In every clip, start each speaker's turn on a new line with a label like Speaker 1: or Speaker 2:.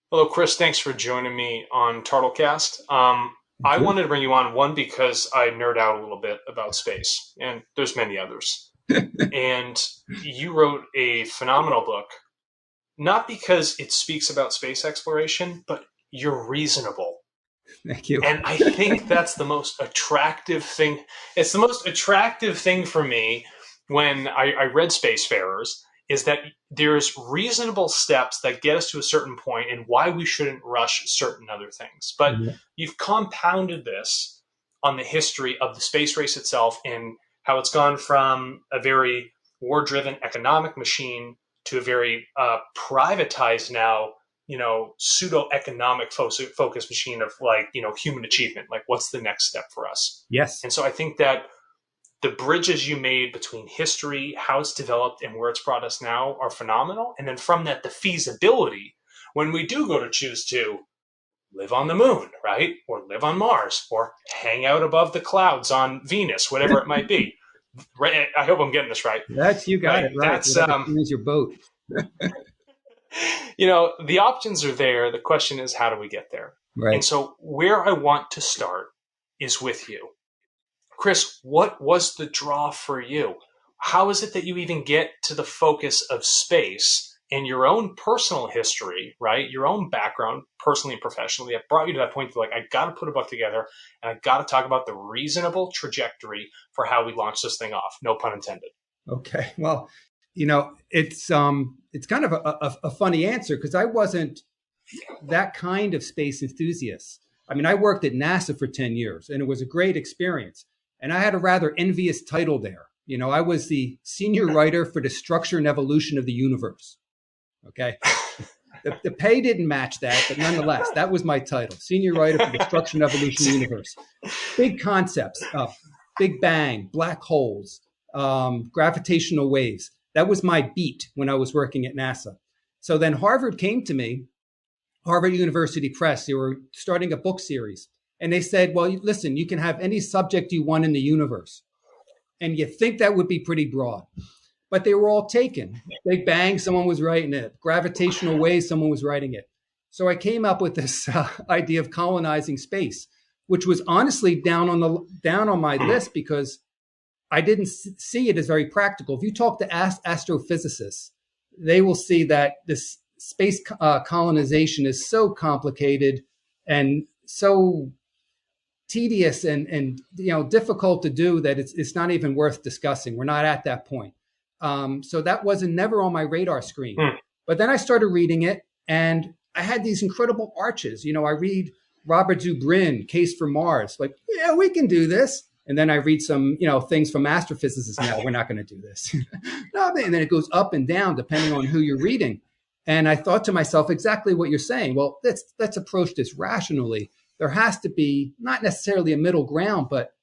Speaker 1: Hello, Chris. Thanks for joining me on Turtlecast.
Speaker 2: Thank
Speaker 1: I
Speaker 2: you.
Speaker 1: wanted to bring you on one because I nerd out a little bit about space, and there's many others. And you wrote a phenomenal book, not because it speaks about space exploration, but you're reasonable.
Speaker 2: Thank you.
Speaker 1: And I think that's the most attractive thing. It's the most attractive thing for me when I read Spacefarers is that there's reasonable steps that get us to a certain point and why we shouldn't rush certain other things. But
Speaker 2: Yeah.
Speaker 1: you've compounded this on the history of the space race itself and how it's gone from a very war driven economic machine to a very privatized now pseudo economic focus machine of human achievement. Like, what's the next step for us?
Speaker 2: Yes.
Speaker 1: And so I think that the bridges you made between history, how it's developed, and where it's brought us now are phenomenal. And then from that, the feasibility when we do go to choose to live on the moon, right? Or live on Mars, or hang out above the clouds on Venus, whatever it might be. Right? I hope I'm getting this right.
Speaker 2: That's you got
Speaker 1: Right?
Speaker 2: it right.
Speaker 1: That's
Speaker 2: Whatever turns your boat.
Speaker 1: the options are there. The question is, how do we get there? And
Speaker 2: Right.
Speaker 1: so, where I want to start is with you. Chris, what was the draw for you? How is it that you even get to the focus of space and your own personal history, right? Your own background, personally and professionally, that brought you to that point to like, I got to put a book together and I got to talk about the reasonable trajectory for how we launch this thing off. No pun intended.
Speaker 2: Okay. Well, it's kind of a funny answer because I wasn't that kind of space enthusiast. I mean, I worked at NASA for 10 years and it was a great experience. And I had a rather envious title there. I was the senior writer for the structure and evolution of the universe. Okay. The pay didn't match that, but nonetheless, that was my title, senior writer for the structure and evolution of the universe. Big concepts, Big Bang, black holes, gravitational waves. That was my beat when I was working at NASA. So then Harvard came to me, Harvard University Press. They were starting a book series. And they said, well, listen, you can have any subject you want in the universe. And you think that would be pretty broad. But they were all taken. Big Bang, someone was writing it. Gravitational waves, someone was writing it. So I came up with this idea of colonizing space, which was honestly down on my list because I didn't see it as very practical. If you talk to astrophysicists, they will see that this space colonization is so complicated and so tedious and difficult to do that it's not even worth discussing. We're not at that point. So that wasn't never on my radar screen.
Speaker 1: Hmm.
Speaker 2: But then I started reading it, and I had these incredible arches. I read Robert Zubrin, Case for Mars. Like, yeah, we can do this. And then I read some, things from astrophysicists. Now we're not going to do this. No, and then it goes up and down depending on who you're reading. And I thought to myself exactly what you're saying. Well, let's approach this rationally. There has to be not necessarily a middle ground, but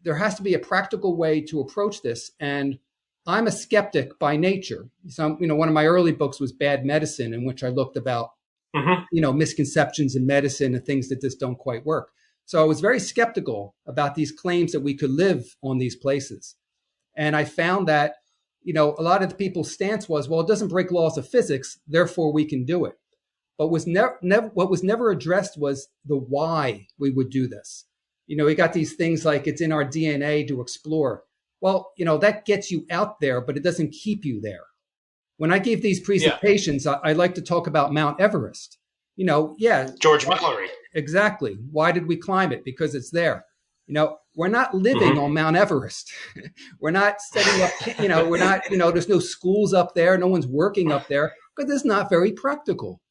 Speaker 2: there has to be a practical way to approach this. And I'm a skeptic by nature. So, one of my early books was Bad Medicine, in which I looked about,
Speaker 1: Mm-hmm.
Speaker 2: misconceptions in medicine and things that just don't quite work. So I was very skeptical about these claims that we could live on these places. And I found that, a lot of the people's stance was, well, it doesn't break laws of physics, therefore we can do it. But what was never addressed was the why we would do this. We got these things like it's in our DNA to explore. Well, that gets you out there, but it doesn't keep you there. When I give these
Speaker 1: Yeah.
Speaker 2: presentations, I like to talk about Mount Everest. Yeah,
Speaker 1: George Mallory.
Speaker 2: exactly. Why did we climb it? Because it's there. We're not living
Speaker 1: Mm-hmm.
Speaker 2: on Mount Everest. We're not setting up, we're not, there's no schools up there. No one's working up there because it's not very practical.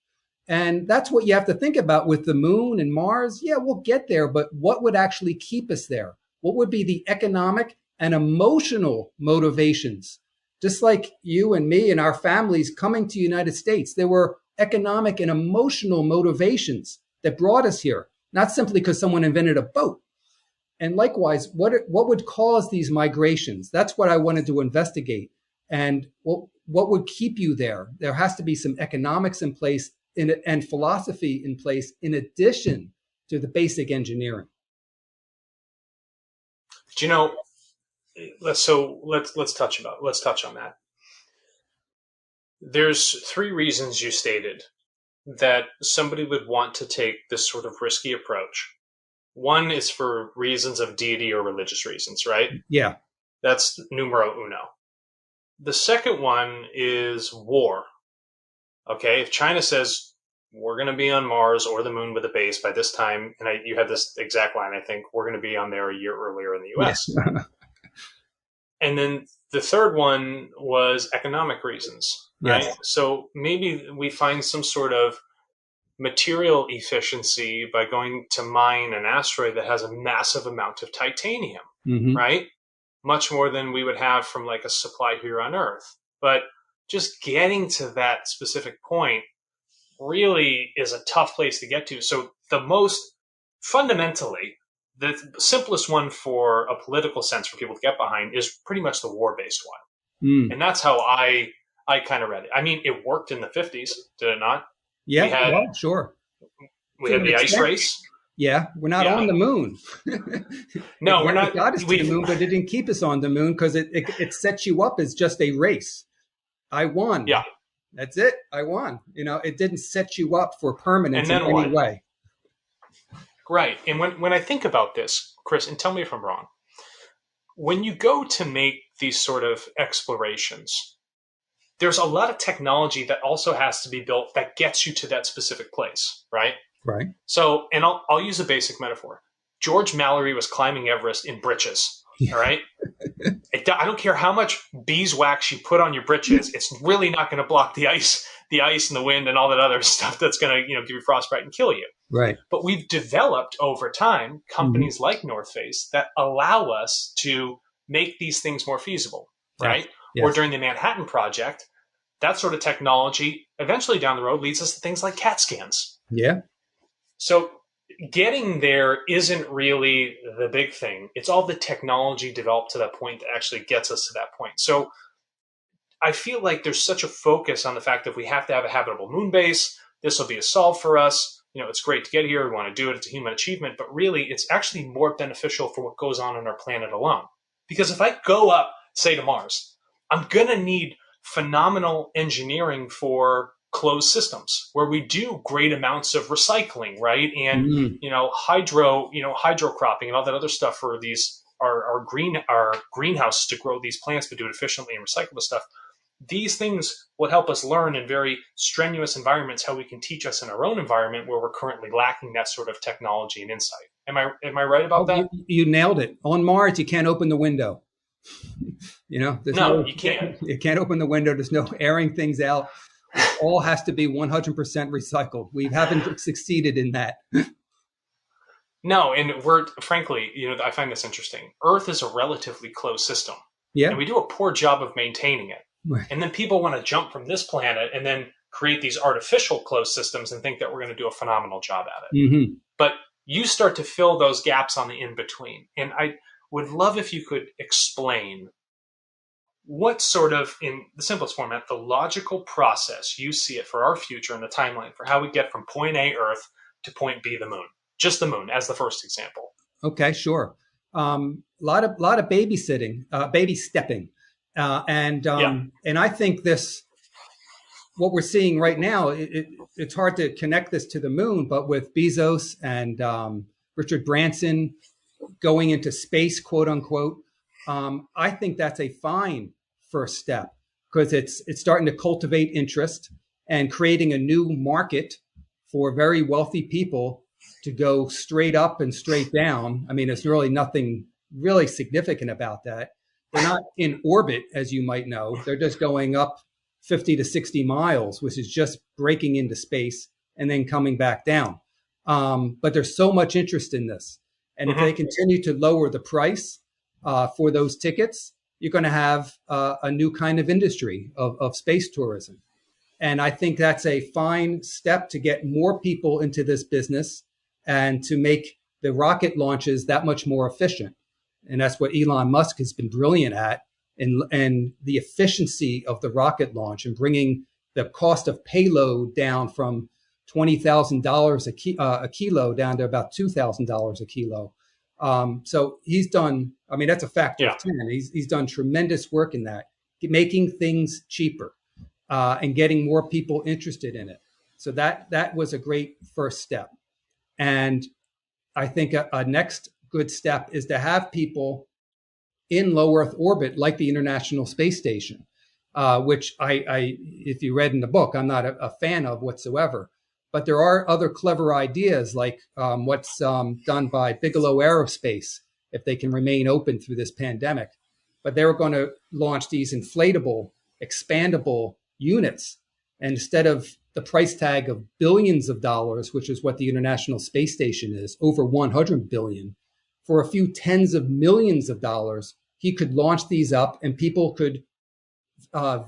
Speaker 2: And that's what you have to think about with the moon and Mars. Yeah, we'll get there, but what would actually keep us there? What would be the economic and emotional motivations? Just like you and me and our families coming to the United States, there were economic and emotional motivations that brought us here, not simply because someone invented a boat. And likewise, what would cause these migrations? That's what I wanted to investigate. And what would keep you there? There has to be some economics in place and philosophy in place in addition to the basic engineering.
Speaker 1: Do you know? Let's touch on that. There's three reasons you stated that somebody would want to take this sort of risky approach. One is for reasons of deity or religious reasons, right?
Speaker 2: Yeah.
Speaker 1: That's numero uno. The second one is war. Okay, if China says we're going to be on Mars or the moon with a base by this time, and you had this exact line, I think, we're going to be on there a year earlier in the US.
Speaker 2: Yeah.
Speaker 1: And then the third one was economic reasons, right?
Speaker 2: Yes.
Speaker 1: So maybe we find some sort of material efficiency by going to mine an asteroid that has a massive amount of titanium,
Speaker 2: Mm-hmm.
Speaker 1: right? Much more than we would have from like a supply here on Earth. But just getting to that specific point really is a tough place to get to. So the most fundamentally, the simplest one for a political sense for people to get behind is pretty much the war-based one.
Speaker 2: Mm.
Speaker 1: And that's how I kind of read it. I mean, it worked in the 50s, did it not?
Speaker 2: Yeah, well, sure.
Speaker 1: We had the ice race.
Speaker 2: Yeah, we're not on the moon.
Speaker 1: No, we're not.
Speaker 2: It got us to the moon, but it didn't keep us on the moon because it sets you up as just a race. I won.
Speaker 1: Yeah.
Speaker 2: That's it. I won. It didn't set you up for permanence in any way.
Speaker 1: Right. And when I think about this, Chris, and tell me if I'm wrong, when you go to make these sort of explorations, there's a lot of technology that also has to be built that gets you to that specific place, right?
Speaker 2: Right.
Speaker 1: So, and I'll use a basic metaphor. George Mallory was climbing Everest in britches, all right? I don't care how much beeswax you put on your britches, it's really not going to block the ice and the wind and all that other stuff that's going to, give you frostbite and kill you.
Speaker 2: Right.
Speaker 1: But we've developed over time companies like North Face that allow us to make these things more feasible, right?
Speaker 2: Yes.
Speaker 1: Or during the Manhattan Project, that sort of technology eventually down the road leads us to things like CAT scans.
Speaker 2: Yeah.
Speaker 1: So getting there isn't really the big thing. It's all the technology developed to that point that actually gets us to that point. So I feel like there's such a focus on the fact that we have to have a habitable moon base. This will be a solve for us. It's great to get here. We want to do it. It's a human achievement. But really, it's actually more beneficial for what goes on our planet alone. Because if I go up, say, to Mars, I'm going to need phenomenal engineering for closed systems where we do great amounts of recycling, right? And, hydro cropping and all that other stuff for these, our greenhouse to grow these plants, but do it efficiently and recycle the stuff. These things will help us learn in very strenuous environments how we can teach us in our own environment where we're currently lacking that sort of technology and insight. Am I right about that?
Speaker 2: You nailed it. On Mars, you can't open the window.
Speaker 1: You can't.
Speaker 2: You can't open the window. There's no airing things out. It all has to be 100% recycled. We haven't succeeded in that.
Speaker 1: No, and we're frankly, I find this interesting. Earth is a relatively closed system.
Speaker 2: Yeah.
Speaker 1: And we do a poor job of maintaining it.
Speaker 2: Right.
Speaker 1: And then people want to jump from this planet and then create these artificial closed systems and think that we're going to do a phenomenal job at it.
Speaker 2: Mm-hmm.
Speaker 1: But you start to fill those gaps on the in-between. And I would love if you could explain what sort of, in the simplest format, the logical process you see it for our future and the timeline for how we get from point A, Earth, to point B, the moon. Just the moon as the first example.
Speaker 2: Okay, sure. Lot of baby stepping. And I think what we're seeing right now, it's hard to connect this to the moon, but with Bezos and Richard Branson going into space, quote unquote, I think that's a fine first step because it's starting to cultivate interest and creating a new market for very wealthy people to go straight up and straight down. I mean, there's really nothing really significant about that. They're not in orbit, as you might know. They're just going up 50 to 60 miles, which is just breaking into space and then coming back down. But there's so much interest in this. And if they continue to lower the price for those tickets, you're going to have a new kind of industry of space tourism. And I think that's a fine step to get more people into this business and to make the rocket launches that much more efficient. And that's what Elon Musk has been brilliant at, and the efficiency of the rocket launch and bringing the cost of payload down from $20,000 a kilo down to about $2,000 a kilo. So he's done, I mean, that's a factor of 10. He's done tremendous work in that, making things cheaper and getting more people interested in it. So that was a great first step. And I think a next good step is to have people in low Earth orbit, like the International Space Station, which if you read in the book, I'm not a fan of whatsoever. But there are other clever ideas, like what's done by Bigelow Aerospace, if they can remain open through this pandemic. But they were going to launch these inflatable, expandable units. And instead of the price tag of billions of dollars, which is what the International Space Station is, over 100 billion, for a few tens of millions of dollars, he could launch these up and people could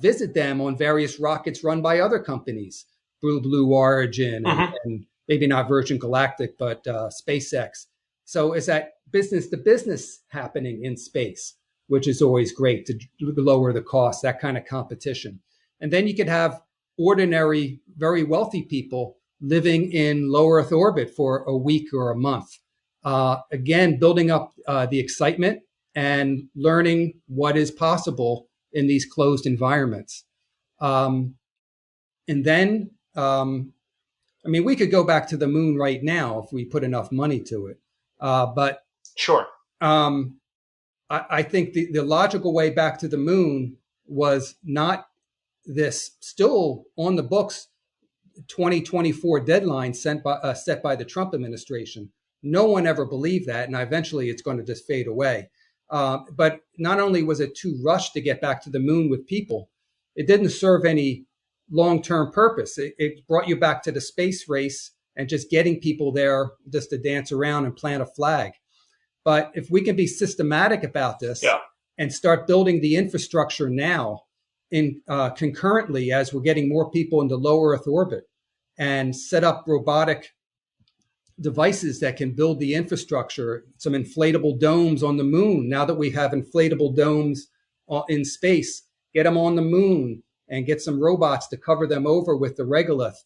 Speaker 2: visit them on various rockets run by other companies, Blue Origin, and maybe not Virgin Galactic, but SpaceX. So is that business to business happening in space, which is always great to lower the cost, that kind of competition. And then you could have ordinary, very wealthy people living in low Earth orbit for a week or a month. Again, building up the excitement and learning what is possible in these closed environments. And then, we could go back to the moon right now if we put enough money to it. But
Speaker 1: sure.
Speaker 2: I think the logical way back to the moon was not this still on the books 2024 deadline set by the Trump administration. No one ever believed that, and eventually it's going to just fade away. But not only was it too rushed to get back to the moon with people, it didn't serve any long-term purpose. It brought you back to the space race and just getting people there just to dance around and plant a flag. But if we can be systematic about this and start building the infrastructure now concurrently as we're getting more people into low Earth orbit and set up robotic devices that can build the infrastructure, some inflatable domes on the moon. Now that we have inflatable domes in space, get them on the moon and get some robots to cover them over with the regolith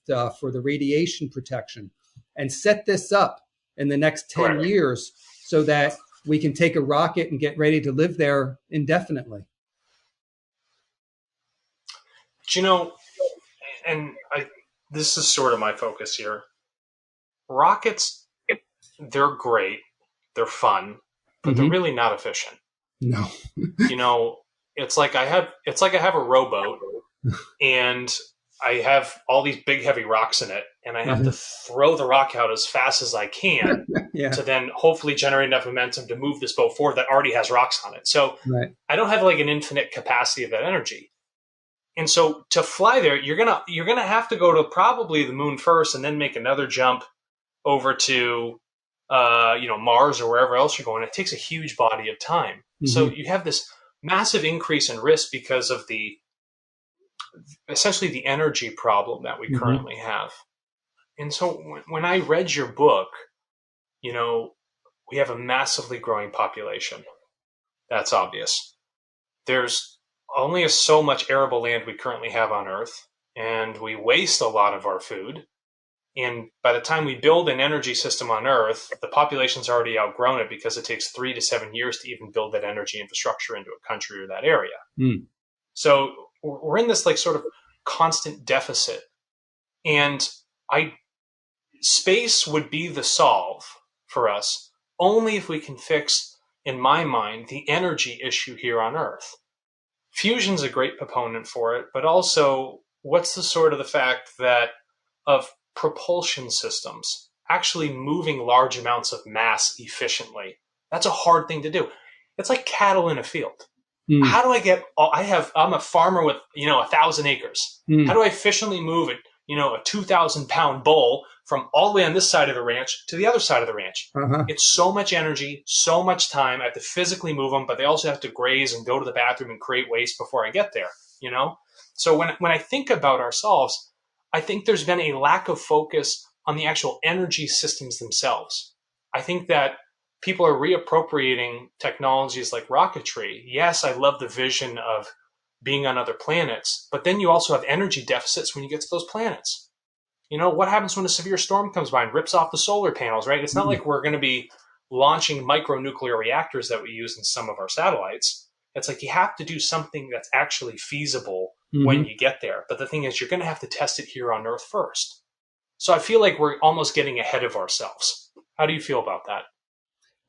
Speaker 2: for the radiation protection, and set this up in the next 10 years so that we can take a rocket and get ready to live there indefinitely.
Speaker 1: This is sort of my focus here. Rockets, they're great, they're fun, but they're really not efficient.
Speaker 2: No.
Speaker 1: It's like I have a rowboat and I have all these big heavy rocks in it, and I have to throw the rock out as fast as I can to then hopefully generate enough momentum to move this boat forward that already has rocks on it. So I don't have like an infinite capacity of that energy. And so to fly there, you're gonna have to go to probably the moon first and then make another jump over to Mars or wherever else you're going. It takes a huge body of time. So you have this massive increase in risk because of essentially the energy problem that we currently have. And so when I read your book, we have a massively growing population. That's obvious. There's only so much arable land we currently have on Earth, and we waste a lot of our food. And by the time we build an energy system on Earth, the population's already outgrown it because it takes 3 to 7 years to even build that energy infrastructure into a country or that area. So we're in this like sort of constant deficit. And space would be the solve for us only if we can fix, in my mind, the energy issue here on Earth. Fusion's a great proponent for it, but also what's the sort of the fact that of propulsion systems actually moving large amounts of mass efficiently? That's a hard thing to do. It's like cattle in a field. How do I'm a farmer with, 1,000 acres. How do I efficiently move a 2,000 pound bull from all the way on this side of the ranch to the other side of the ranch? It's so much energy, so much time. I have to physically move them, but they also have to graze and go to the bathroom and create waste before I get there, So when I think about ourselves, I think there's been a lack of focus on the actual energy systems themselves. I think that people are reappropriating technologies like rocketry. Yes, I love the vision of being on other planets, but then you also have energy deficits when you get to those planets. What happens when a severe storm comes by and rips off the solar panels, right? It's not like we're going to be launching micronuclear reactors that we use in some of our satellites. It's like you have to do something that's actually feasible when you get there. But the thing is, you're going to have to test it here on Earth first. So I feel like we're almost getting ahead of ourselves. How do you feel about that?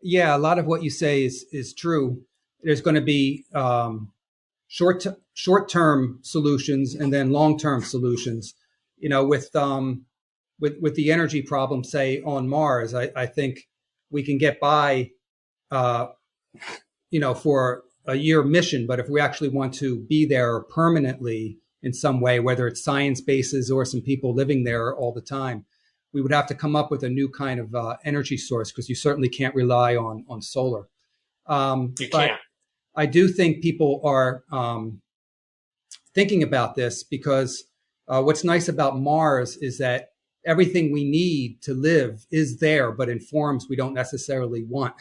Speaker 2: Yeah, a lot of what you say is true. There's going to be short term solutions and then long term solutions. You know, with the energy problem, say on Mars, I think we can get by, uh, for a year mission. But if we actually want to be there permanently in some way, whether it's science bases or some people living there all the time, we would have to come up with a new kind of energy source, because you certainly can't rely on solar.
Speaker 1: You
Speaker 2: But
Speaker 1: can't.
Speaker 2: I do think people are thinking about this, because what's nice about Mars is that everything we need to live is there, but in forms we don't necessarily want.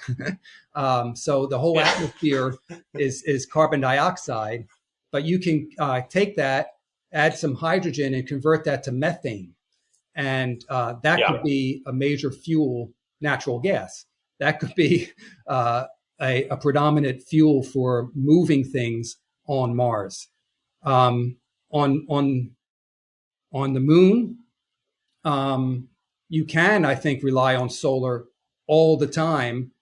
Speaker 2: So the whole
Speaker 1: Yeah.
Speaker 2: atmosphere is carbon dioxide, but you can take that, add some hydrogen, and convert that to methane. And that
Speaker 1: Yeah.
Speaker 2: could be a major fuel, natural gas. That could be a predominant fuel for moving things on Mars. Um, on the moon, you can, I think, rely on solar all the time,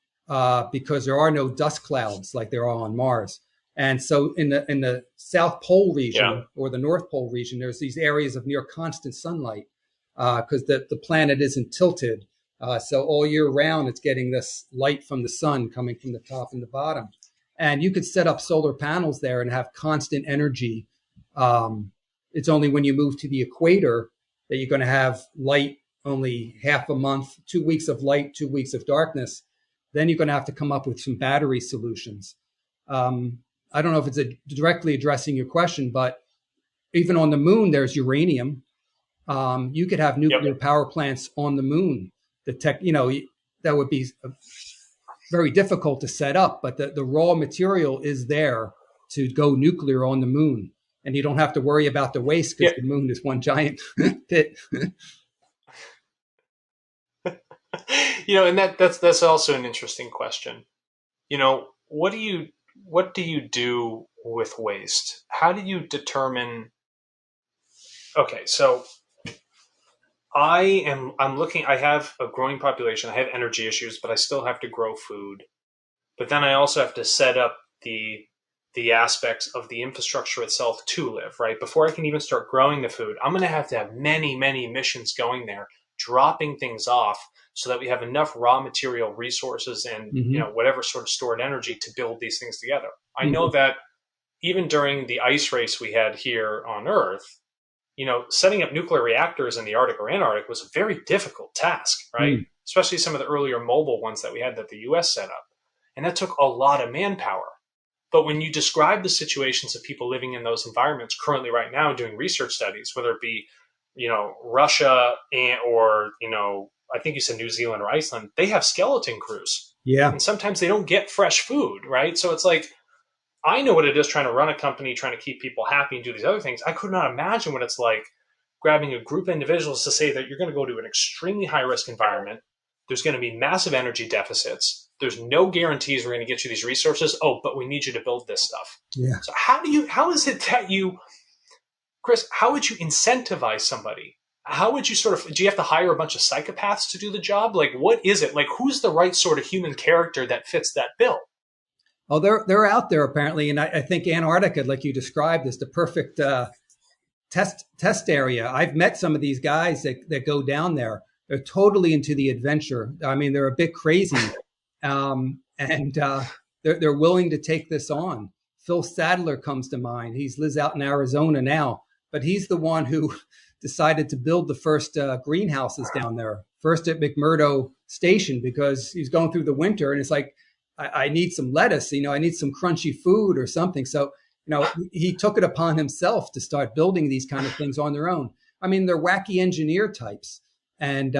Speaker 2: because there are no dust clouds like there are on Mars. And so in the South Pole region,
Speaker 1: Yeah.
Speaker 2: or the North Pole region, there's these areas of near constant sunlight, because the planet isn't tilted. So all year round, it's getting this light from the sun coming from the top and the bottom. And you could set up solar panels there and have constant energy. It's only when you move to the equator that you're going to have light only half a month, 2 weeks of light, 2 weeks of darkness. Then you're going to have to come up with some battery solutions. I don't know if it's directly addressing your question, but even on the moon, there's uranium. You could have nuclear
Speaker 1: Yep.
Speaker 2: power plants on the moon. That would be very difficult to set up, but the raw material is there to go nuclear on the moon. And you don't have to worry about the waste, because
Speaker 1: Yeah.
Speaker 2: the moon is one giant pit.
Speaker 1: And that's also an interesting question. What do you do with waste? How do you determine? Okay, so I'm looking. I have a growing population. I have energy issues, but I still have to grow food. But then I also have to set up the aspects of the infrastructure itself to live, right? Before I can even start growing the food, I'm going to have many, many missions going there, dropping things off so that we have enough raw material resources and,
Speaker 2: Mm-hmm.
Speaker 1: whatever sort of stored energy to build these things together. I know
Speaker 2: Mm-hmm.
Speaker 1: that even during the ice race we had here on Earth, setting up nuclear reactors in the Arctic or Antarctic was a very difficult task, right?
Speaker 2: Mm.
Speaker 1: Especially some of the earlier mobile ones that we had that the US set up. And that took a lot of manpower. But when you describe the situations of people living in those environments currently right now doing research studies, whether it be, Russia or, I think you said New Zealand or Iceland, they have skeleton crews.
Speaker 2: Yeah.
Speaker 1: And sometimes they don't get fresh food, right? So it's like, I know what it is trying to run a company, trying to keep people happy and do these other things. I could not imagine what it's like grabbing a group of individuals to say that you're going to go to an extremely high risk environment. There's going to be massive energy deficits. There's no guarantees we're going to get you these resources. Oh, but we need you to build this stuff.
Speaker 2: Yeah.
Speaker 1: So how is it that Chris, how would you incentivize somebody? How would you do you have to hire a bunch of psychopaths to do the job? Like, what is it? Like, who's the right sort of human character that fits that bill?
Speaker 2: Oh, they're out there apparently, and I think Antarctica, like you described, is the perfect test area. I've met some of these guys that go down there. They're totally into the adventure. I mean, they're a bit crazy, and they're willing to take this on. Phil Sadler comes to mind. He lives out in Arizona now, but he's the one who decided to build the first greenhouses down there, first at McMurdo Station, because he's going through the winter, and it's like, I need some lettuce, I need some crunchy food or something. So, he took it upon himself to start building these kind of things on their own. I mean, they're wacky engineer types, and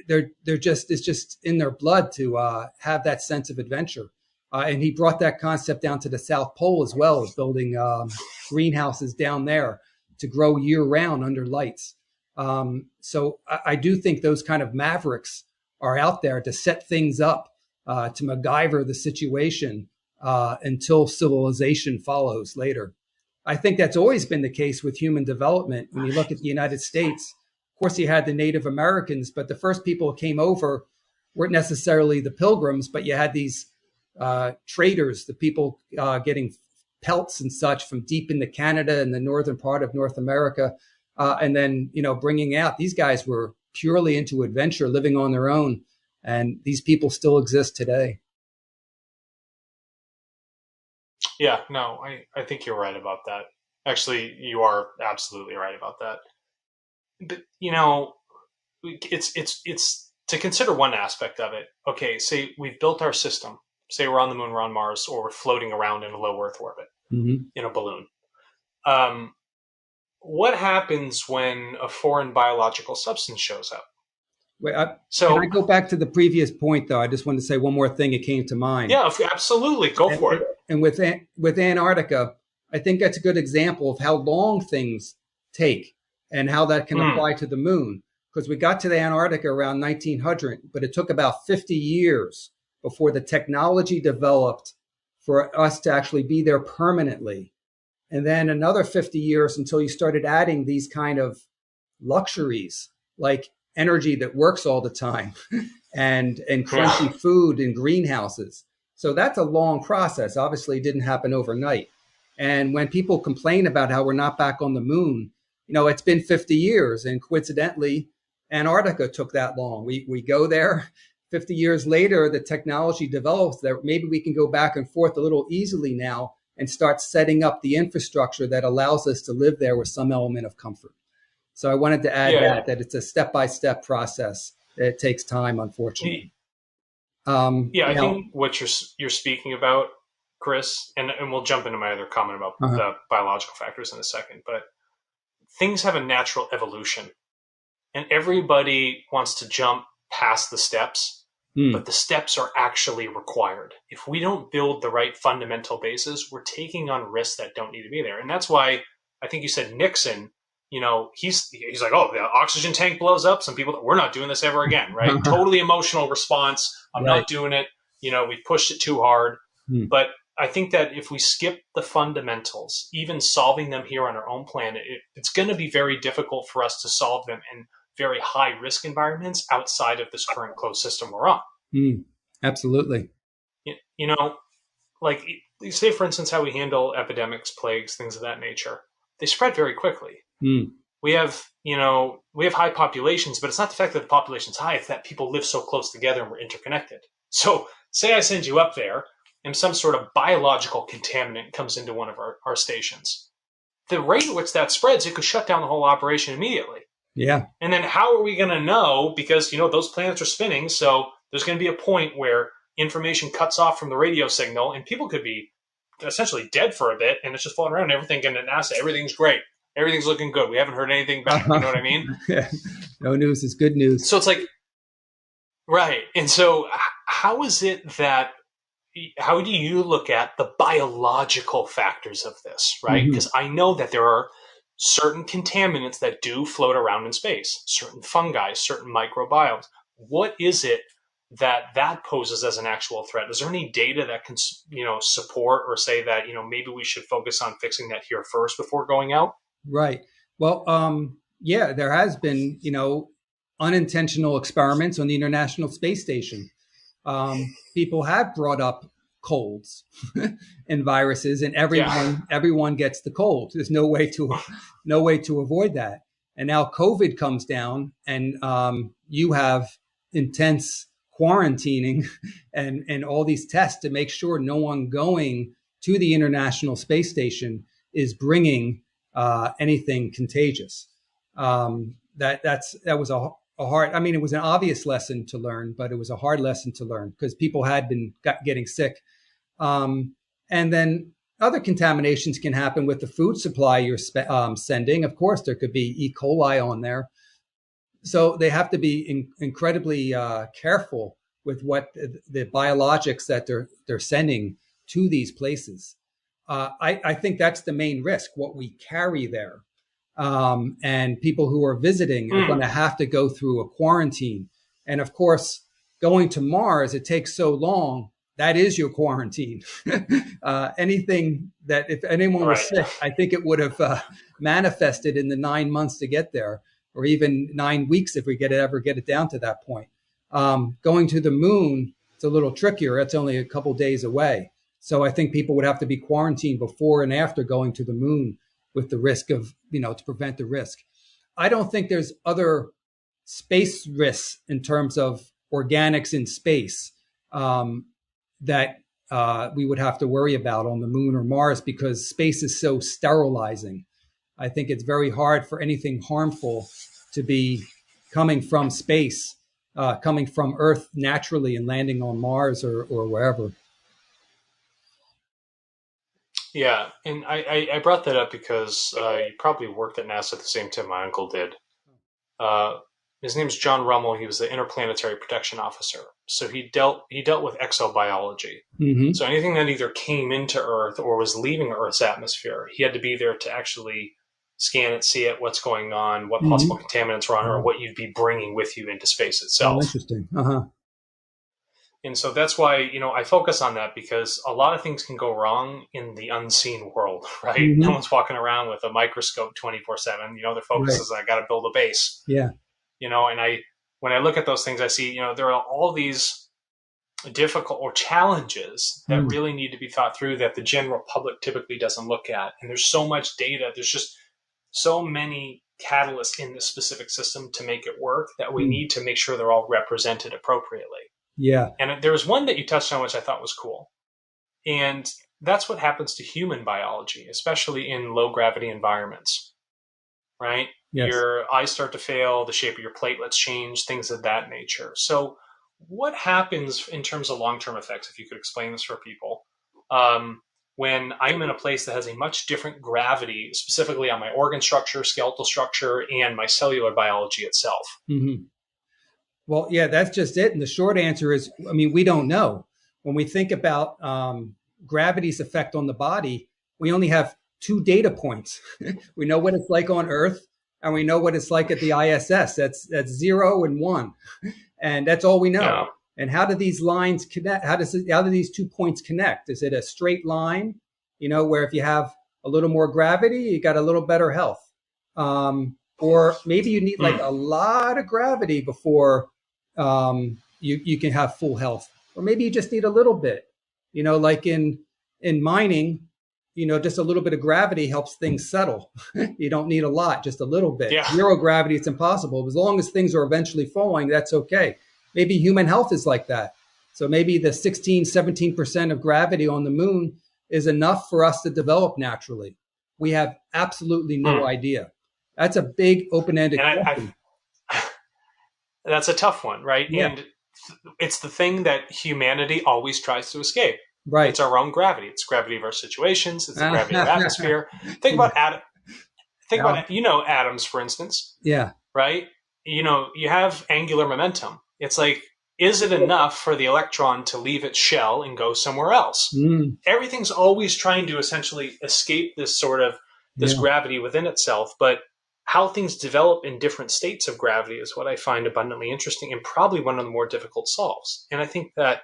Speaker 2: it's just in their blood to have that sense of adventure. And he brought that concept down to the South Pole as well, as building greenhouses down there to grow year round under lights. So I do think those kind of mavericks are out there to set things up, to MacGyver the situation until civilization follows later. I think that's always been the case with human development. When you look at the United States, course, you had the Native Americans, but the first people who came over weren't necessarily the Pilgrims, but you had these traders, the people getting pelts and such from deep into Canada and the northern part of North America. And then, bringing out, these guys were purely into adventure, living on their own. And these people still exist today.
Speaker 1: Yeah, no, I think you're right about that. Actually, you are absolutely right about that. But, it's to consider one aspect of it. Okay, say we've built our system. Say we're on the moon, we're on Mars, or we're floating around in a low Earth orbit in a balloon. What happens when a foreign biological substance shows up?
Speaker 2: Wait, can I go back to the previous point, though? I just wanted to say one more thing. It came to mind.
Speaker 1: Yeah, absolutely. Go for it.
Speaker 2: And with Antarctica, I think that's a good example of how long things take and how that can apply to the moon. Because we got to the Antarctica around 1900, but it took about 50 years before the technology developed for us to actually be there permanently. And then another 50 years until you started adding these kind of luxuries like energy that works all the time and crunchy food in greenhouses. So that's a long process. Obviously, it didn't happen overnight. And when people complain about how we're not back on the moon, it's been 50 years. And coincidentally, Antarctica took that long. We go there 50 years later, the technology develops that maybe we can go back and forth a little easily now and start setting up the infrastructure that allows us to live there with some element of comfort. So I wanted to add that it's a step-by-step process. It takes time, unfortunately.
Speaker 1: I think what you're speaking about, Chris, and we'll jump into my other comment about the biological factors in a second, but things have a natural evolution, and everybody wants to jump past the steps, but the steps are actually required. If we don't build the right fundamental basis, we're taking on risks that don't need to be there. And that's why I think you said Nixon, he's like, oh, the oxygen tank blows up. Some people, we're not doing this ever again, right? Totally emotional response. I'm not doing it. We pushed it too hard. But I think that if we skip the fundamentals, even solving them here on our own planet, it's going to be very difficult for us to solve them in very high risk environments outside of this current closed system we're on.
Speaker 2: Absolutely.
Speaker 1: Like say, for instance, how we handle epidemics, plagues, things of that nature. They spread very quickly. We have high populations, but it's not the fact that the population's high. It's that people live so close together and we're interconnected. So say I send you up there and some sort of biological contaminant comes into one of our stations. The rate at which that spreads, it could shut down the whole operation immediately.
Speaker 2: Yeah.
Speaker 1: And then how are we going to know? Because, those planets are spinning. So there's going to be a point where information cuts off from the radio signal and people could be essentially dead for a bit and it's just floating around and everything. And at NASA, everything's great. Everything's looking good. We haven't heard anything back. You know what I mean?
Speaker 2: Yeah. No news is good news.
Speaker 1: So it's like, right. And so how do you look at the biological factors of this, right? Because I know that there are certain contaminants that do float around in space, certain fungi, certain microbiomes. What is it that poses as an actual threat? Is there any data that can, support or say that, maybe we should focus on fixing that here first before going out?
Speaker 2: Right. Well, there has been, unintentional experiments on the International Space Station. People have brought up colds and viruses, and everyone gets the cold. There's no way to avoid that. And now COVID comes down, and you have intense quarantining and all these tests to make sure no one going to the International Space Station is bringing anything contagious. That was a hard. I mean, it was an obvious lesson to learn, but it was a hard lesson to learn because people had been getting sick. And then other contaminations can happen with the food supply you're sending. Of course, there could be E. coli on there. So they have to be incredibly careful with what the biologics that they're sending to these places. I think that's the main risk, what we carry there. And people who are visiting are going to have to go through a quarantine. And of course, going to Mars, it takes so long. That is your quarantine. Anything that if anyone was sick, I think it would have manifested in the 9 months to get there. or even 9 weeks if we ever get it down to that point. Going to the moon, it's a little trickier. It's only a couple days away. So I think people would have to be quarantined before and after going to the moon with the risk of, to prevent the risk. I don't think there's other space risks in terms of organics in space that we would have to worry about on the moon or Mars, because space is so sterilizing. I think it's very hard for anything harmful to be coming from space, coming from Earth naturally and landing on Mars or wherever.
Speaker 1: Yeah, and I brought that up because you probably worked at NASA at the same time my uncle did. His name's John Rummel. He was the Interplanetary Protection Officer. So he dealt with exobiology. Mm-hmm. So anything that either came into Earth or was leaving Earth's atmosphere, he had to be there to actually scan it, see it, what's going on, what possible contaminants were on, or what you'd be bringing with you into space itself.
Speaker 2: Oh, interesting. Uh-huh.
Speaker 1: And so that's why, I focus on that, because a lot of things can go wrong in the unseen world, right? Mm-hmm. No one's walking around with a microscope 24/7. Their focus is, I got to build a base.
Speaker 2: Yeah.
Speaker 1: And when I look at those things, I see, there are all these difficult or challenges that really need to be thought through that the general public typically doesn't look at. And there's so much data. There's just so many catalysts in this specific system to make it work that we need to make sure they're all represented appropriately.
Speaker 2: Yeah.
Speaker 1: And there was one that you touched on, which I thought was cool. And that's what happens to human biology, especially in low gravity environments, right? Yes. Your eyes start to fail, the shape of your platelets change, things of that nature. So what happens in terms of long-term effects, if you could explain this for people, when I'm in a place that has a much different gravity, specifically on my organ structure, skeletal structure, and my cellular biology itself?
Speaker 2: Mm-hmm. Well, yeah, that's just it. And the short answer is, we don't know. When we think about gravity's effect on the body, we only have 2 data points. We know what it's like on Earth, and we know what it's like at the ISS. That's 0 and 1. And that's all we know. Yeah. And how do these lines connect? How do these 2 points connect? Is it a straight line, where if you have a little more gravity, you got a little better health? Or maybe you need like a lot of gravity before you can have full health. Or maybe you just need a little bit, like in mining, just a little bit of gravity helps things settle. You don't need a lot, just a little bit. Yeah. 0 gravity, it's impossible. As long as things are eventually falling, that's okay. Maybe human health is like that. So maybe the 16, 17% of gravity on the moon is enough for us to develop naturally. We have absolutely no idea. That's a big open-ended question.
Speaker 1: That's a tough one, right? Yeah. And it's the thing that humanity always tries to escape.
Speaker 2: Right.
Speaker 1: It's our own gravity. It's gravity of our situations. It's the gravity of the atmosphere. Think about atoms, for instance.
Speaker 2: Yeah.
Speaker 1: Right? You have angular momentum. It's like, is it enough for the electron to leave its shell and go somewhere else? Everything's always trying to essentially escape this gravity within itself. But how things develop in different states of gravity is what I find abundantly interesting, and probably one of the more difficult solves. And I think that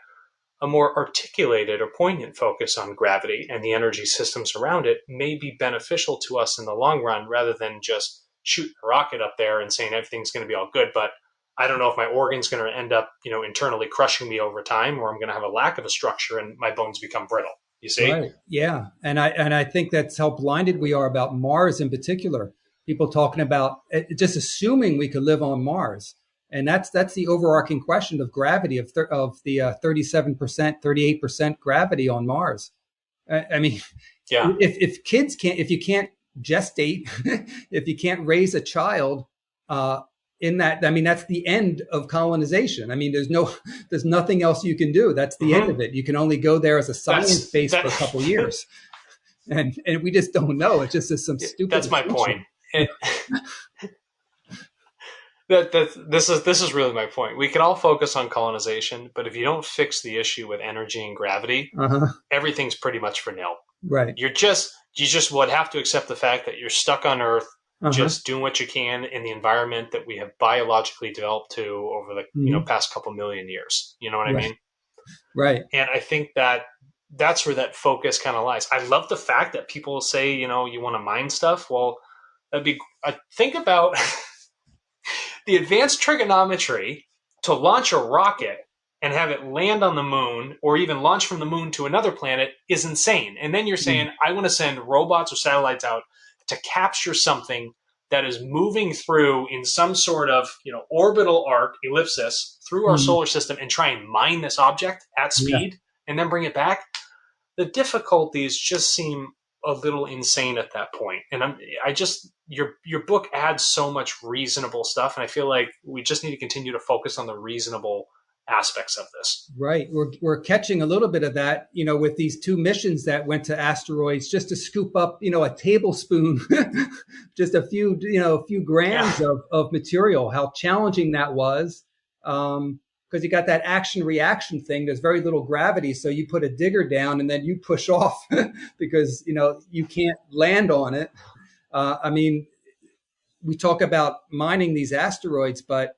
Speaker 1: a more articulated or poignant focus on gravity and the energy systems around it may be beneficial to us in the long run, rather than just shooting a rocket up there and saying everything's going to be all good, but I don't know if my organ's going to end up, internally crushing me over time, or I'm going to have a lack of a structure and my bones become brittle. You see?
Speaker 2: Right. Yeah. And I think that's how blinded we are about Mars in particular. People talking about just assuming we could live on Mars. And that's the overarching question of gravity, of the 37%, 38% gravity on Mars. Yeah. If you can't gestate, if you can't raise a child, that's the end of colonization. There's nothing else you can do. That's the end of it. You can only go there as a science base for a couple of years. And we just don't know. It's just some stupid.
Speaker 1: That's my point. This is really my point. We can all focus on colonization, but if you don't fix the issue with energy and gravity, everything's pretty much for nil.
Speaker 2: Right.
Speaker 1: You just would have to accept the fact that you're stuck on Earth, just doing what you can in the environment that we have biologically developed to over the past couple million years. You know what I mean?
Speaker 2: Right.
Speaker 1: And I think that's where that focus kind of lies. I love the fact that people say, you want to mine stuff. Well, think about the advanced trigonometry to launch a rocket and have it land on the moon or even launch from the moon to another planet is insane. And then you're saying, I want to send robots or satellites out to capture something that is moving through in some sort of, orbital arc, ellipsis, through our solar system and try and mine this object at speed and then bring it back. The difficulties just seem a little insane at that point. And your book adds so much reasonable stuff. And I feel like we just need to continue to focus on the reasonable aspects of this.
Speaker 2: Right. We're catching a little bit of that, with these 2 missions that went to asteroids just to scoop up, a tablespoon, just a few grams of material, how challenging that was. Because you got that action reaction thing. There's very little gravity. So you put a digger down and then you push off because, you can't land on it. We talk about mining these asteroids, but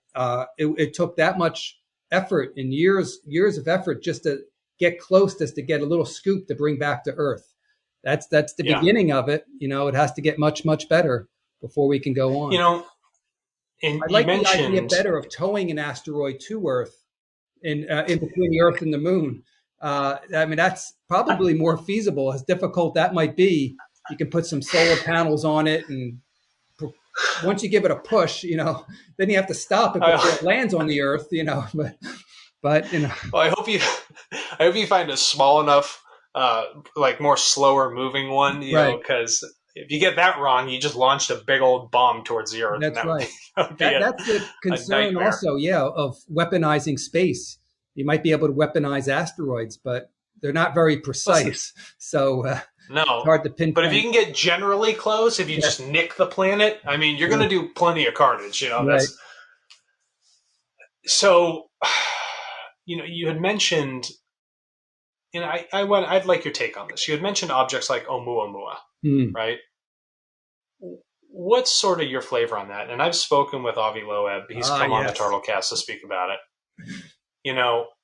Speaker 2: it took that much effort and years of effort just to get close, just to get a little scoop to bring back to Earth. That's the beginning of it. It has to get much, much better before we can go on.
Speaker 1: And
Speaker 2: I like the idea better of towing an asteroid to Earth in between the Earth and the moon. That's probably more feasible, as difficult that might be. You can put some solar panels on it, and once you give it a push, then you have to stop it before it lands on the Earth, But
Speaker 1: Well, I hope you find a small enough, more slower moving one, because if you get that wrong, you just launched a big old bomb towards the Earth.
Speaker 2: That's right. That's the concern also, of weaponizing space. You might be able to weaponize asteroids, but they're not very precise. So
Speaker 1: no,
Speaker 2: it's hard to pinpoint.
Speaker 1: But if you can get generally close, if you just nick the planet, you're going to do plenty of carnage.
Speaker 2: Right.
Speaker 1: So, you had mentioned, and I'd like your take on this. You had mentioned objects like Oumuamua, right? What's sort of your flavor on that? And I've spoken with Avi Loeb. He's come on the Turtlecast to speak about it.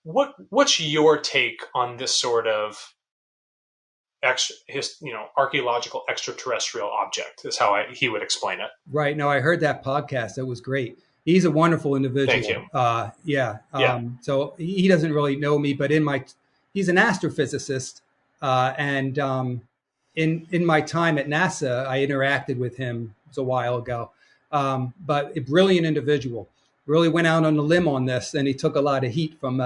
Speaker 1: What's your take on this sort of archaeological extraterrestrial object? Is how he would explain it.
Speaker 2: Right. No, I heard that podcast. That was great. He's a wonderful individual.
Speaker 1: Thank you.
Speaker 2: So he doesn't really know me, but he's an astrophysicist, and in my time at NASA, I interacted with him. It was a while ago, but a brilliant individual. Really went out on a limb on this, and he took a lot of heat from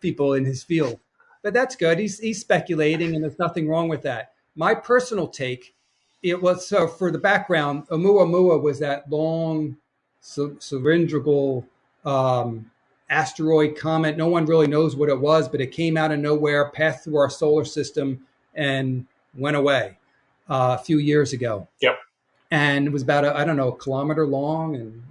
Speaker 2: people in his field. But that's good. He's speculating, and there's nothing wrong with that. My personal take, it was, so for the background, Oumuamua was that long cylindrical asteroid comet. No one really knows what it was, but it came out of nowhere, passed through our solar system, and went away a few years ago.
Speaker 1: Yep.
Speaker 2: And it was about a kilometer long, and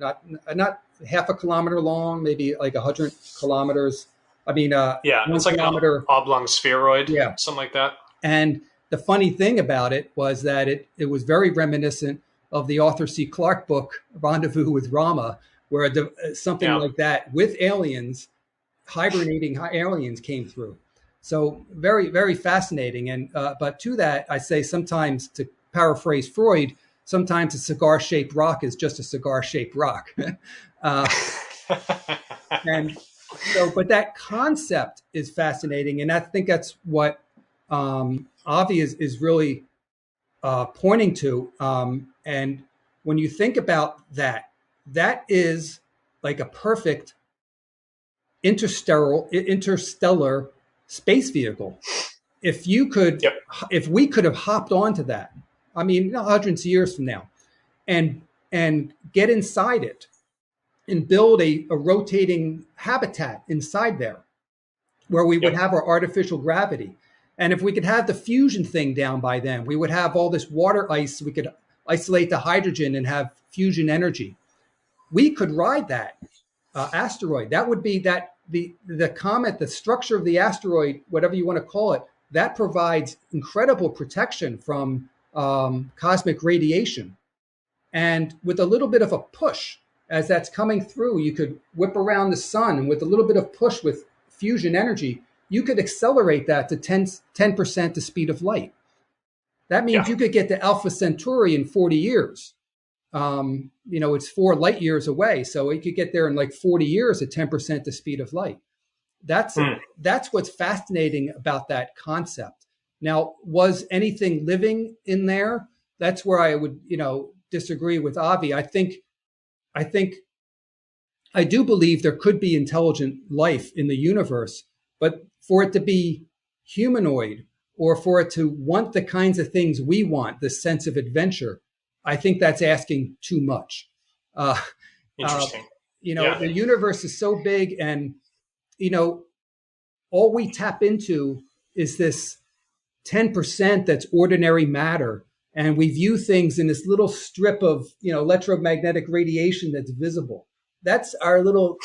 Speaker 2: not half a kilometer long, maybe like 100 kilometers.
Speaker 1: It's like an oblong spheroid, something like that.
Speaker 2: And the funny thing about it was that it was very reminiscent of the Arthur C. Clarke book, Rendezvous with Rama, where something like that with aliens, hibernating aliens came through. So very, very fascinating. And but to that, I say sometimes, to paraphrase Freud, sometimes a cigar-shaped rock is just a cigar-shaped rock. And so, but that concept is fascinating. And I think that's what Avi is really pointing to. And when you think about that, that is like a perfect interstellar space vehicle. If you could, if we could have hopped onto that, hundreds of years from now, and get inside it and build a rotating habitat inside there where we would have our artificial gravity. And if we could have the fusion thing down by then, we would have all this water ice. We could isolate the hydrogen and have fusion energy. We could ride that asteroid. That would be that the comet, the structure of the asteroid, whatever you want to call it, that provides incredible protection from cosmic radiation. And with a little bit of a push, as that's coming through, you could whip around the sun, and with a little bit of push with fusion energy, you could accelerate that to 10% the speed of light. That means you could get to Alpha Centauri in 40 years. It's 4 light years away. So it could get there in like 40 years at 10% the speed of light. That's what's fascinating about that concept. Now, was anything living in there? That's where I would, disagree with Avi. I do believe there could be intelligent life in the universe, but for it to be humanoid or for it to want the kinds of things we want, the sense of adventure, I think that's asking too much.
Speaker 1: Interesting.
Speaker 2: The universe is so big, and all we tap into is this 10% that's ordinary matter, and we view things in this little strip of electromagnetic radiation that's visible. That's our little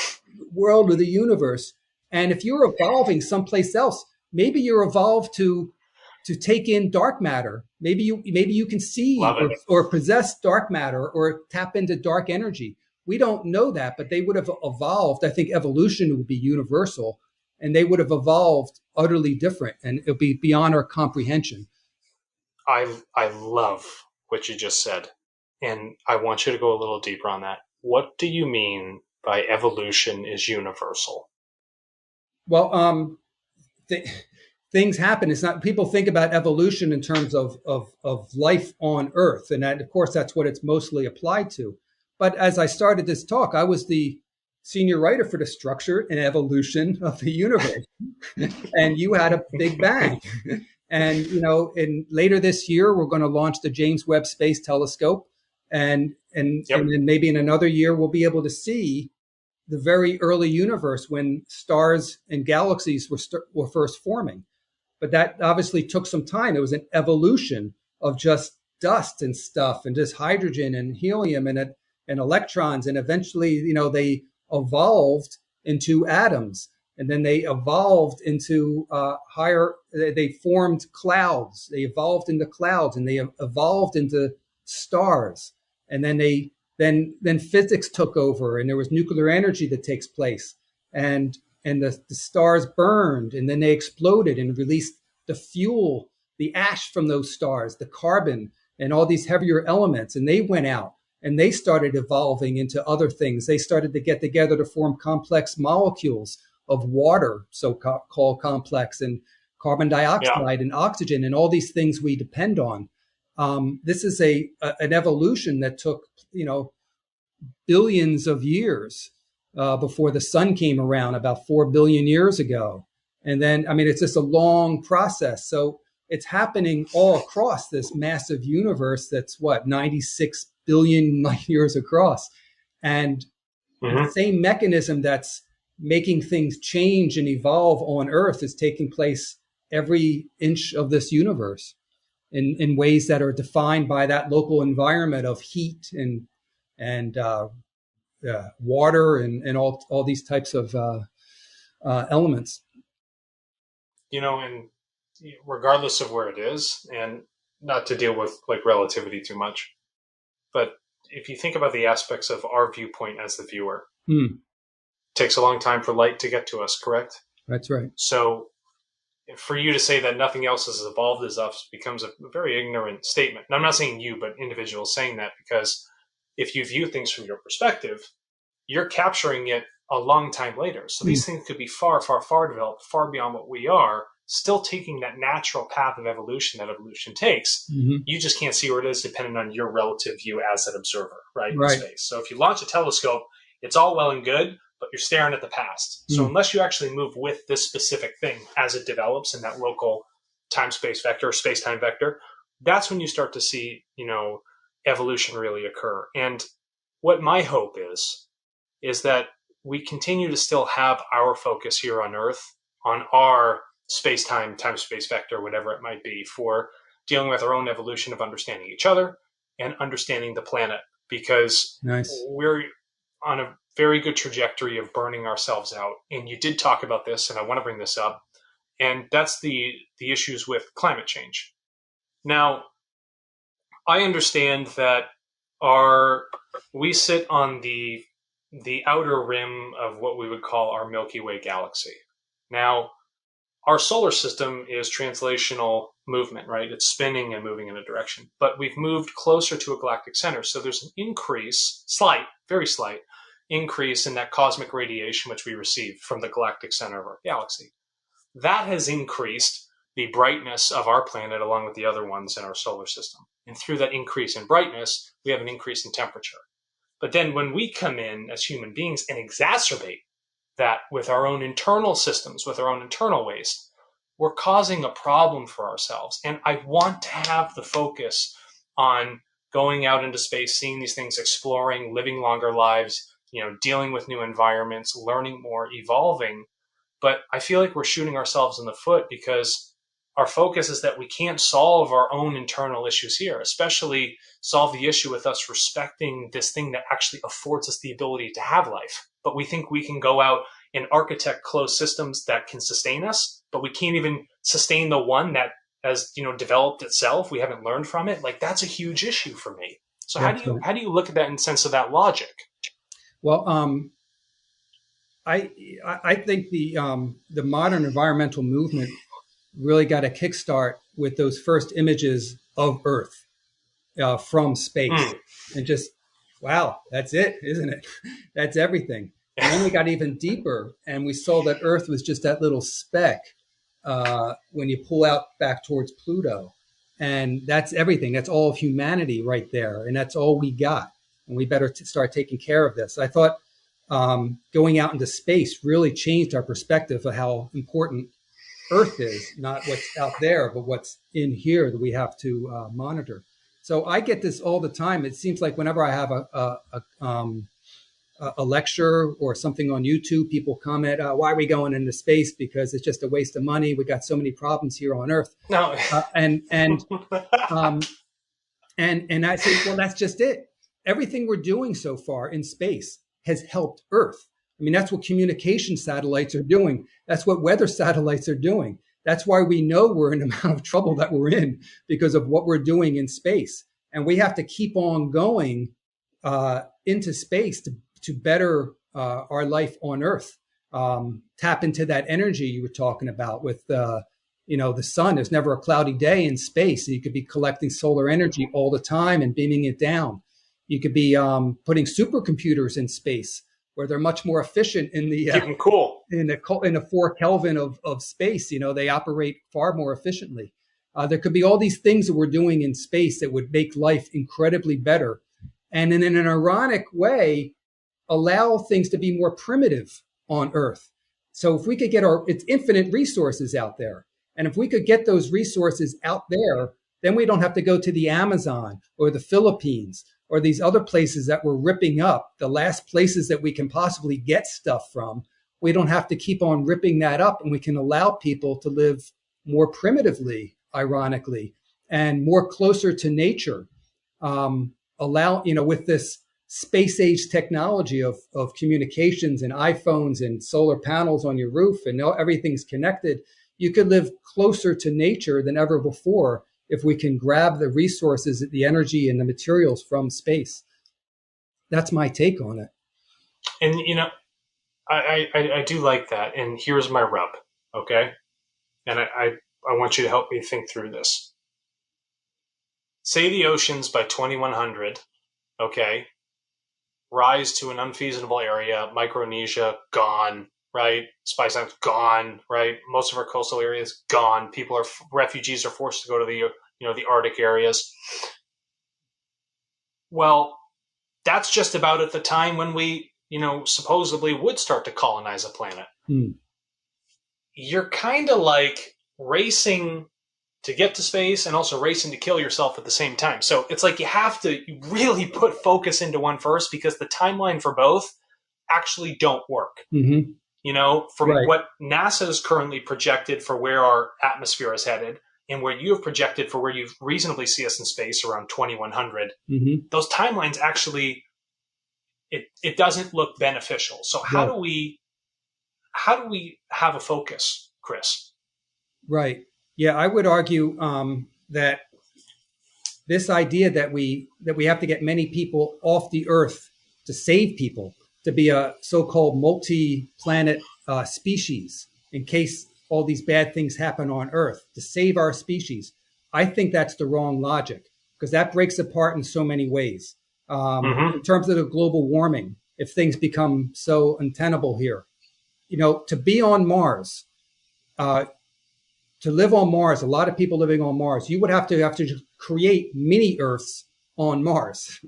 Speaker 2: world of the universe. And if you're evolving someplace else, maybe you're evolved to take in dark matter. Maybe you can see or possess dark matter or tap into dark energy. We don't know that, but they would have evolved. I think evolution would be universal, and they would have evolved utterly different, and it'll be beyond our comprehension.
Speaker 1: I love what you just said, and I want you to go a little deeper on that. What do you mean by evolution is universal?
Speaker 2: Well, things happen. It's not, people think about evolution in terms of life on Earth, and that, of course, that's what it's mostly applied to. But as I started this talk, I was the senior writer for the structure and evolution of the universe, and you had a big bang. And in later this year, we're going to launch the James Webb Space Telescope, and then maybe in another year we'll be able to see the very early universe when stars and galaxies were first forming. But that obviously took some time. It was an evolution of just dust and stuff, and just hydrogen and helium and electrons, and eventually they evolved into atoms. And then they evolved into they formed clouds. They evolved into clouds, and they evolved into stars. And then physics took over, and there was nuclear energy that takes place. And the stars burned, and then they exploded and released the fuel, the ash from those stars, the carbon, and all these heavier elements. And they went out, and they started evolving into other things. They started to get together to form complex molecules of water, so-called complex, and carbon dioxide and oxygen, and all these things we depend on. This is an evolution that took, billions of years before the sun came around, about 4 billion years ago. And then, it's just a long process. So it's happening all across this massive universe that's 96 billion light years across. And the same mechanism that's making things change and evolve on Earth is taking place every inch of this universe in ways that are defined by that local environment of heat and water and all these types of elements.
Speaker 1: And regardless of where it is, and not to deal with relativity too much, but if you think about the aspects of our viewpoint as the viewer, takes a long time for light to get to us, correct?
Speaker 2: That's right.
Speaker 1: So for you to say that nothing else has evolved as us becomes a very ignorant statement. And I'm not saying you, but individuals saying that, because if you view things from your perspective, you're capturing it a long time later. So these things could be far, far, far developed, far beyond what we are, still taking that natural path of evolution that evolution takes. You just can't see where it is depending on your relative view as an observer, right? In space. So if you launch a telescope, it's all well and good, but you're staring at the past. So unless you actually move with this specific thing as it develops in that local time-space vector, space-time vector, that's when you start to see, evolution really occur. And what my hope is that we continue to still have our focus here on Earth, on our space-time, time-space vector, whatever it might be, for dealing with our own evolution of understanding each other and understanding the planet, because we're on a very good trajectory of burning ourselves out. And you did talk about this, and I want to bring this up, and that's the issues with climate change. Now, I understand that we sit on the outer rim of what we would call our Milky Way galaxy. Now, our solar system is translational movement, right? It's spinning and moving in a direction, but we've moved closer to a galactic center. So there's an increase, slight, very slight increase in that cosmic radiation which we receive from the galactic center of our galaxy. That has increased the brightness of our planet along with the other ones in our solar system. And through that increase in brightness, we have an increase in temperature. But then when we come in as human beings and exacerbate that with our own internal systems, with our own internal waste, we're causing a problem for ourselves. And I want to have the focus on going out into space, seeing these things, exploring, living longer lives, dealing with new environments, learning more, evolving. But I feel like we're shooting ourselves in the foot because our focus is that we can't solve our own internal issues here, especially solve the issue with us respecting this thing that actually affords us the ability to have life. But we think we can go out and architect closed systems that can sustain us, but we can't even sustain the one that has, developed itself. We haven't learned from it. Like, that's a huge issue for me. So how do you look at that in the sense of that logic?
Speaker 2: Well, I think the modern environmental movement really got a kickstart with those first images of Earth from space, and just, wow, that's it, isn't it? That's everything. And then we got even deeper, and we saw that Earth was just that little speck when you pull out back towards Pluto, and that's everything. That's all of humanity right there, and that's all we got. And we better start taking care of this. I thought going out into space really changed our perspective of how important Earth is, not what's out there, but what's in here that we have to monitor. So I get this all the time. It seems like whenever I have a lecture or something on YouTube, people comment, "Why are we going into space? Because it's just a waste of money. We got so many problems here on Earth."
Speaker 1: No,
Speaker 2: and I say, well, that's just it. Everything we're doing so far in space has helped Earth. I mean, that's what communication satellites are doing. That's what weather satellites are doing. That's why we know we're in the amount of trouble that we're in, because of what we're doing in space. And we have to keep on going into space to better our life on Earth. Tap into that energy you were talking about with the sun. There's never a cloudy day in space. You could be collecting solar energy all the time and beaming it down. You could be putting supercomputers in space, where they're much more efficient in the
Speaker 1: cool
Speaker 2: in the 4 Kelvin of space. They operate far more efficiently. There could be all these things that we're doing in space that would make life incredibly better, and in an ironic way, allow things to be more primitive on Earth. So if we could get it's infinite resources out there, and if we could get those resources out there, then we don't have to go to the Amazon or the Philippines or these other places that we're ripping up, the last places that we can possibly get stuff from. We don't have to keep on ripping that up, and we can allow people to live more primitively, ironically, and more closer to nature. With this space age technology of communications and iPhones and solar panels on your roof, and everything's connected, you could live closer to nature than ever before if we can grab the resources, the energy, and the materials from space. That's my take on it.
Speaker 1: And, I do like that. And here's my rub, okay? And I want you to help me think through this. Say the oceans by 2100, okay, rise to an unfeasible area, Micronesia, gone, right? Spice Islands, gone, right? Most of our coastal areas, gone. Refugees are forced to go to the Arctic areas. Well, that's just about at the time when we, supposedly would start to colonize a planet. You're kind of like racing to get to space and also racing to kill yourself at the same time. So it's like you have to really put focus into one first, because the timeline for both actually don't work.
Speaker 2: Mm-hmm.
Speaker 1: From
Speaker 2: Right.
Speaker 1: what NASA is currently projected for where our atmosphere is headed, and where you have projected for where you reasonably see us in space around 2100,
Speaker 2: Mm-hmm.
Speaker 1: those timelines actually, it doesn't look beneficial. So how do we have a focus, Chris?
Speaker 2: Right. Yeah, I would argue that this idea that we have to get many people off the Earth to save people, to be a so-called multi-planet species, in case all these bad things happen on Earth to save our species. I think that's the wrong logic because that breaks apart in so many ways.
Speaker 1: Mm-hmm.
Speaker 2: In terms of the global warming, if things become so untenable here, to be on Mars, uh, to live on Mars, a lot of people living on Mars, you would have to create mini Earths on Mars.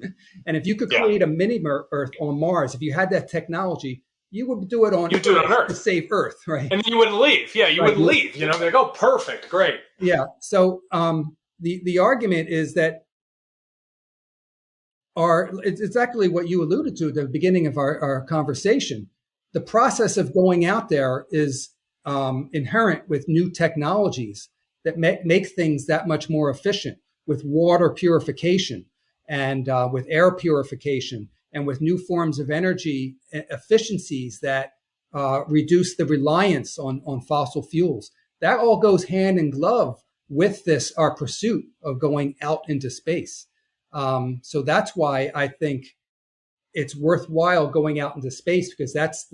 Speaker 2: And if you could
Speaker 1: Yeah.
Speaker 2: create a mini Earth on Mars, if you had that technology, you would do it on
Speaker 1: You do it on
Speaker 2: Earth to
Speaker 1: Earth.
Speaker 2: save Earth, right?
Speaker 1: And then you wouldn't leave. Yeah, you
Speaker 2: Right.
Speaker 1: wouldn't leave. They're like, oh, perfect, great.
Speaker 2: Yeah. So the argument is that it's exactly what you alluded to at the beginning of our conversation. The process of going out there is inherent with new technologies that make things that much more efficient, with water purification and with air purification and with new forms of energy efficiencies that reduce the reliance on fossil fuels. That all goes hand in glove with our pursuit of going out into space. So that's why I think it's worthwhile going out into space, because that's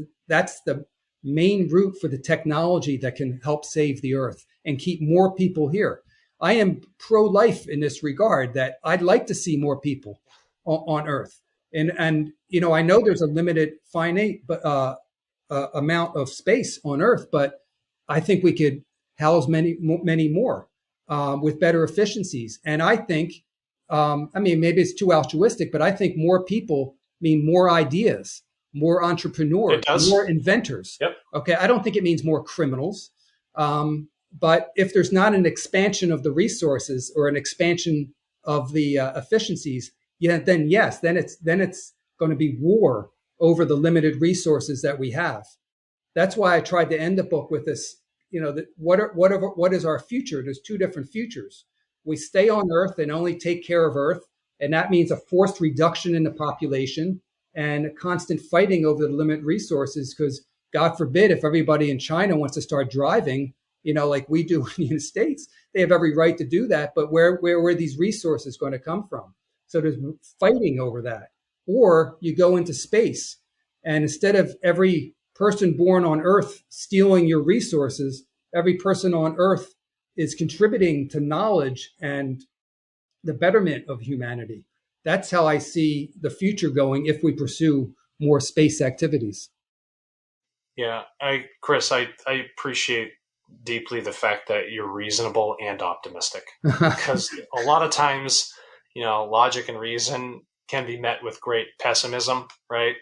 Speaker 2: the main route for the technology that can help save the Earth and keep more people here. I am pro-life in this regard, that I'd like to see more people on Earth. And I know there's a limited finite amount of space on Earth, but I think we could house many more with better efficiencies. And I think, maybe it's too altruistic, but I think more people mean more ideas, more entrepreneurs, more inventors.
Speaker 1: Yep.
Speaker 2: Okay. I don't think it means more criminals. But if there's not an expansion of the resources or an expansion of the efficiencies, then it's going to be war over the limited resources that we have. That's why I tried to end the book with this. What is our future? There's two different futures. We stay on Earth and only take care of Earth, and that means a forced reduction in the population and a constant fighting over the limited resources. Because God forbid, if everybody in China wants to start driving, like we do in the United States, they have every right to do that. But where are these resources going to come from? So there's fighting over that. Or you go into space, and instead of every person born on Earth stealing your resources, every person on Earth is contributing to knowledge and the betterment of humanity. That's how I see the future going if we pursue more space activities.
Speaker 1: Yeah, Chris, I appreciate deeply the fact that you're reasonable and optimistic, because a lot of times, logic and reason can be met with great pessimism, right?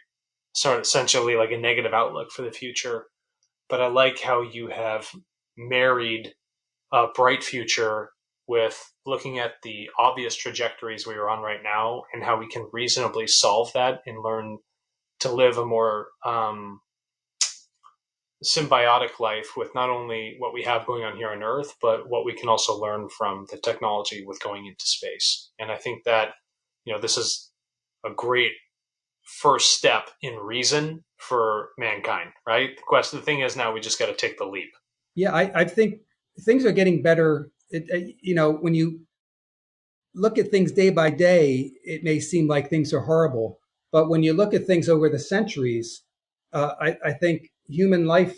Speaker 1: So essentially like a negative outlook for the future. But I like how you have married a bright future with looking at the obvious trajectories we are on right now and how we can reasonably solve that and learn to live a more symbiotic life with not only what we have going on here on Earth, but what we can also learn from the technology with going into space. And I think that, this is a great first step in reason for mankind, right? The thing is now we just got to take the leap.
Speaker 2: Yeah, I think things are getting better. When you look at things day by day, it may seem like things are horrible. But when you look at things over the centuries, I think human life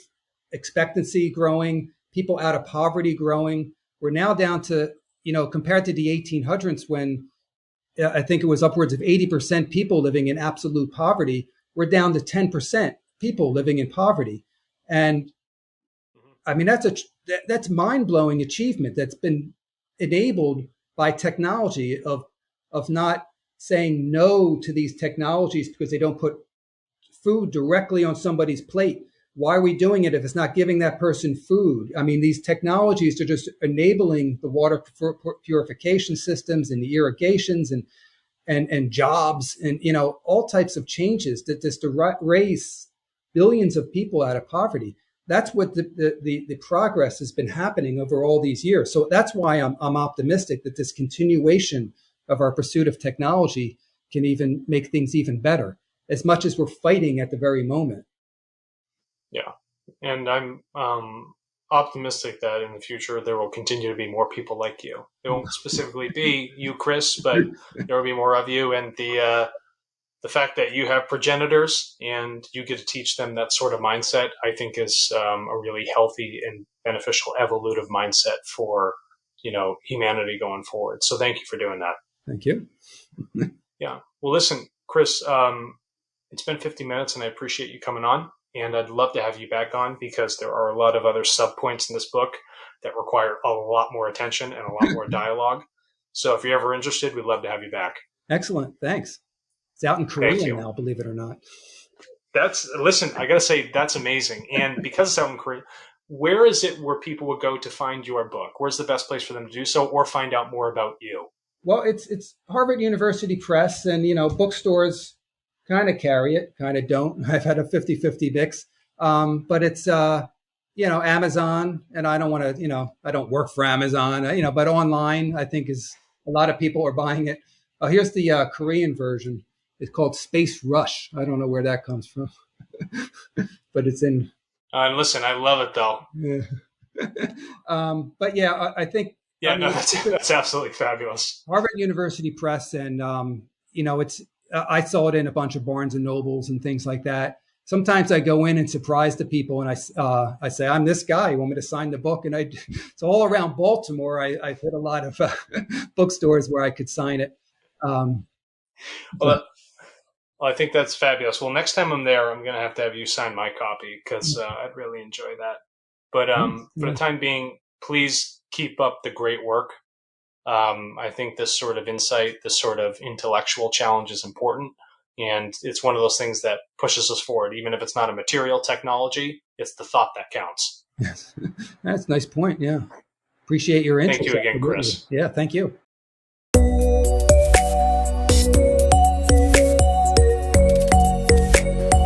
Speaker 2: expectancy growing, people out of poverty growing. We're now down to, compared to the 1800s when I think it was upwards of 80% people living in absolute poverty, we're down to 10% people living in poverty. And that's mind-blowing achievement that's been enabled by technology of not saying no to these technologies because they don't put food directly on somebody's plate. Why are we doing it if it's not giving that person food? These technologies are just enabling the water purification systems and the irrigations and jobs and, all types of changes that just to raise billions of people out of poverty. That's what the progress has been happening over all these years. So that's why I'm optimistic that this continuation of our pursuit of technology can even make things even better, as much as we're fighting at the very moment.
Speaker 1: Yeah. And I'm optimistic that in the future there will continue to be more people like you. It won't specifically be you, Chris, but there will be more of you. And the fact that you have progenitors and you get to teach them that sort of mindset, I think is a really healthy and beneficial evolutive mindset for, humanity going forward. So thank you for doing that.
Speaker 2: Thank you.
Speaker 1: Yeah. Well, listen, Chris, it's been 50 minutes and I appreciate you coming on, and I'd love to have you back on because there are a lot of other sub points in this book that require a lot more attention and a lot more dialogue. So if you're ever interested, we'd love to have you back.
Speaker 2: Excellent. Thanks. It's out in Korean now, believe it or not.
Speaker 1: Listen, I got to say, that's amazing. And because it's out in Korea, where is it where people would go to find your book? Where's the best place for them to do so or find out more about you?
Speaker 2: Well, it's Harvard University Press, and, bookstores kind of carry it, kind of don't. I've had a 50-50 mix. But it's, Amazon, and I don't want to, I don't work for Amazon, but online, I think is a lot of people are buying it. Here's the Korean version. It's called Space Rush. I don't know where that comes from, but it's in.
Speaker 1: Listen, I love it though.
Speaker 2: Yeah. But yeah, I think.
Speaker 1: Yeah, no, that's absolutely fabulous.
Speaker 2: Harvard University Press, and it's. I saw it in a bunch of Barnes and Nobles and things like that. Sometimes I go in and surprise the people, and I say, I'm this guy. You want me to sign the book? And it's all around Baltimore. I've hit a lot of bookstores where I could sign it.
Speaker 1: Well, I think that's fabulous. Well, next time I'm there, I'm going to have you sign my copy because I'd really enjoy that. But for the time being, please keep up the great work. I think this sort of insight, this sort of intellectual challenge is important. And it's one of those things that pushes us forward. Even if it's not a material technology, it's the thought that counts.
Speaker 2: Yes, that's a nice point. Yeah. Appreciate your interest.
Speaker 1: Thank you again, Chris.
Speaker 2: Yeah, thank you.